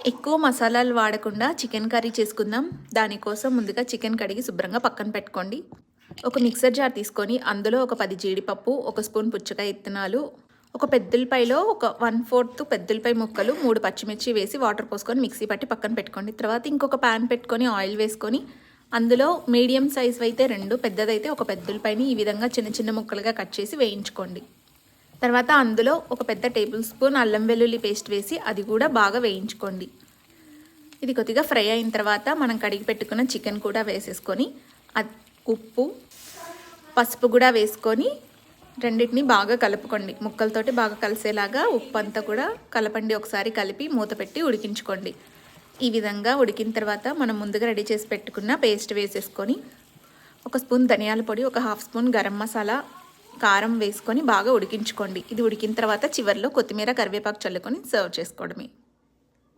ఎక్కువ మసాలాలు వాడకుండా చికెన్ కర్రీ చేసుకుందాం. దానికోసం ముందుగా చికెన్ కడిగి శుభ్రంగా పక్కన పెట్టుకోండి. ఒక మిక్సర్ జార్ తీసుకొని అందులో ఒక 10 జీడిపప్పు, 1 స్పూన్ పుచ్చకాయ ఇత్తనాలు, ఒక పెద్దుల్లిపాయలో ఒక 1/4 పెద్దుల్లిపాయ ముక్కలు, 3 పచ్చిమిర్చి వేసి వాటర్ పోసుకొని మిక్సీ పట్టి పక్కన పెట్టుకోండి. తర్వాత ఇంకొక ప్యాన్ పెట్టుకొని ఆయిల్ వేసుకొని అందులో మీడియం సైజ్ అయితే 2, పెద్దదైతే ఒక పెద్దుల్లిపాయని ఈ విధంగా చిన్న చిన్న ముక్కలుగా కట్ చేసి వేయించుకోండి. తర్వాత అందులో ఒక పెద్ద టేబుల్ స్పూన్ అల్లం వెల్లుల్లి పేస్ట్ వేసి అది కూడా బాగా వేయించుకోండి. ఇది కొద్దిగా ఫ్రై అయిన తర్వాత మనం కడిగి పెట్టుకున్న చికెన్ కూడా వేసేసుకొని ఉప్పు, పసుపు కూడా వేసుకొని రెండింటిని బాగా కలుపుకోండి. ముక్కలతోటి బాగా కలిసేలాగా ఉప్పు అంతా కూడా కలపండి. ఒకసారి కలిపి మూత పెట్టి ఉడికించుకోండి. ఈ విధంగా ఉడికిన తర్వాత మనం ముందుగా రెడీ చేసి పెట్టుకున్న పేస్ట్ వేసేసుకొని 1 స్పూన్ ధనియాల పొడి, 1/2 స్పూన్ గరం మసాలా, కారం వేసుకొని బాగా ఉడికించుకోండి. ఇది ఉడికిన తర్వాత చివరిలో కొత్తిమీర, కరివేపాకు చల్లుకొని సర్వ్ చేసుకోవడమే.